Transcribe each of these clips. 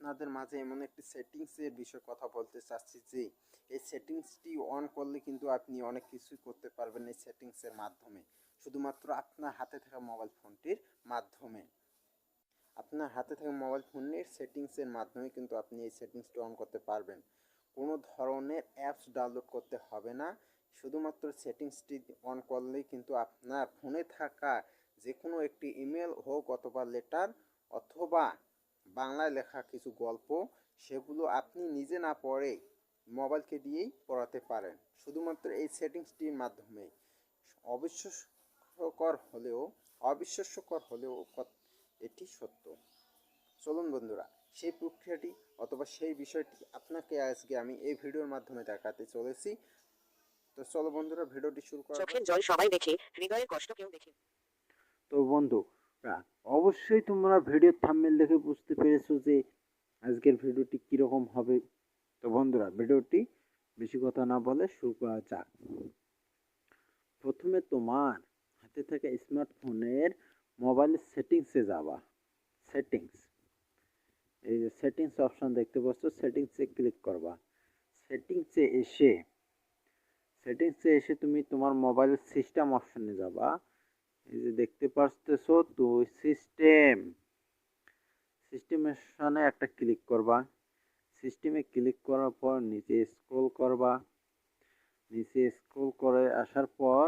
আপনাদের মাঝে এমন একটি সেটিংসের বিষয়ে কথা বলতে চাচ্ছি যে এই সেটিংসটি অন করলে কিন্তু আপনি অনেক কিছুই করতে পারবেন এই সেটিংসের মাধ্যমে, শুধুমাত্র আপনার হাতে থাকা মোবাইল ফোনটির মাধ্যমে। আপনার হাতে থাকা মোবাইল ফোনের সেটিংসের মাধ্যমে কিন্তু আপনি এই সেটিংসটি অন করতে পারবেন। কোনো ধরনের অ্যাপস ডাউনলোড করতে হবে না, শুধুমাত্র সেটিংসটি অন করলেই কিন্তু আপনার ফোনে থাকা যে কোনো একটি ইমেল হোক অথবা লেটার অথবা বাংলায় লেখা কিছু গল্প, সেগুলো আপনি নিজে না পড়ে মোবাইলকে দিয়েই পড়াতে পারেন শুধুমাত্র এই সেটিংসটির মাধ্যমে। অবিশ্বাস্যকর হলেও এটি সত্য। চলুন বন্ধুরা, সেই প্রক্রিয়াটি অথবা সেই বিষয়টি আপনাকে আজকে আমি এই ভিডিওর মাধ্যমে দেখাতে চলেছি। তো চলো বন্ধুরা, ভিডিওটি শুরু করা যাক। চোখের জল সবাই দেখে, হৃদয়ের কষ্ট কেউ দেখে। তো বন্ধুরা, অবশ্যই তোমরা ভিডিওর থাম্বনেল দেখে বুঝতে পেরেছো যে আজকের ভিডিওটি কীরকম হবে। তো বন্ধুরা, ভিডিওটি বেশি কথা না বলে শুরু করা যাক। প্রথমে তোমার হাতে থাকা স্মার্টফোনের মোবাইলের সেটিংসে যাবা। এই যে সেটিংস অপশন দেখতে পাচ্ছ, সেটিংসে ক্লিক করবা। সেটিংসে এসে তুমি তোমার মোবাইলের সিস্টেম অপশনে যাবা। এই যে দেখতে পাচ্ছো তো সিস্টেমেশনে একটা ক্লিক করবা। সিস্টেমে ক্লিক করার পর নিচে স্ক্রল করবা। নিচে স্ক্রল করে আসার পর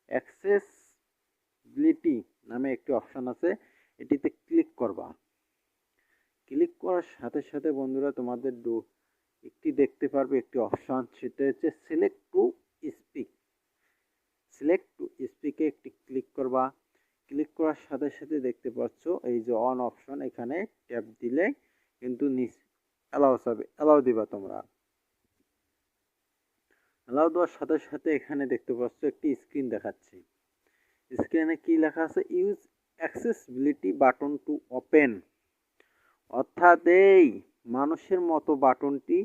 অ্যাক্সেসবিলিটি নামে একটি অপশন আছে, এটিতে ক্লিক করবা। ক্লিক করার সাথে সাথে বন্ধুরা তোমাদের একটি দেখতে পারবে একটি অপশন, সেটা হচ্ছে সিলেক্ট টু স্পিকে একটি ক্লিক করবা। ক্লিক করার সাথে সাথে দেখতে পাচ্ছ এই যে অন অপশন, এখানে ট্যাপ দিলে কিন্তু অ্যালাউ দিবা। তোমরা অ্যালাউ দেওয়ার সাথে সাথে এখানে দেখতে পাচ্ছ একটি স্ক্রিন দেখাচ্ছে। স্ক্রিনে কি লেখা আছে? Use accessibility button to open. অর্থাৎ এই মানুষের মতো বাটনটি,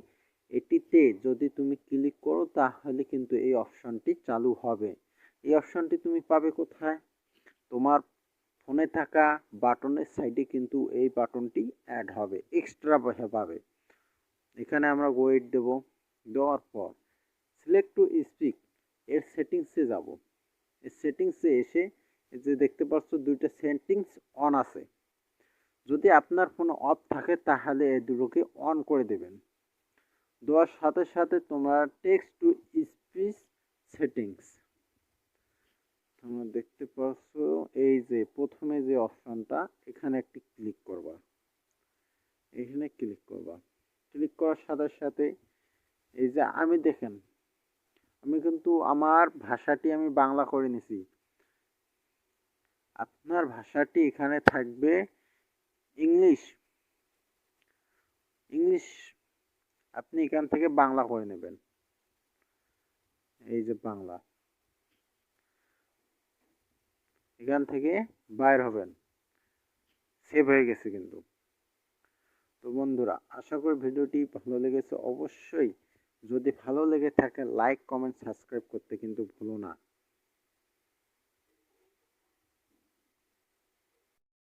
এটিতে যদি তুমি ক্লিক করো তাহলে কিন্তু এই অপশনটি চালু হবে। এই অপশনটি তুমি পাবে কোথায়? তোমার ফোনে থাকা বাটনের সাইডে কিন্তু এই বাটনটি অ্যাড হবে, এক্সট্রা পাবে। এখানে আমরা ওয়েট দেব। দেওয়ার পর সিলেক্ট টু স্পিক এর সেটিংসে যাব। এই সেটিংসে এসে যে দেখতে পাচ্ছ দুইটা সেটিংস অন আছে। যদি আপনার ফোন অফ থাকে তাহলে এই দুটোকে অন করে দেবেন। দেওয়ার সাথে সাথে তোমার টেক্সট টু স্পিচ সেটিংস তোমরা দেখতে পাচ্ছ, এই যে প্রথমে যে অপশনটা, এখানে একটি ক্লিক করবা। এখানে ক্লিক করবা। ক্লিক করার সাথে সাথে এই যে আমি কিন্তু আমার ভাষাটি আমি বাংলা করে নিছি। আপনার ভাষাটি এখানে থাকবে ইংলিশ। আপনি এখান থেকে বাংলা করে নেবেন। এই যে বাংলা, এখান থেকে বাইর হবেন। সেভ হয়ে গেছে কিন্তু। তো বন্ধুরা, আশা করি ভিডিওটি ভালো লেগেছে। অবশ্যই যদি ভালো লেগে থাকে লাইক, কমেন্ট, সাবস্ক্রাইব করতে কিন্তু ভুলো না।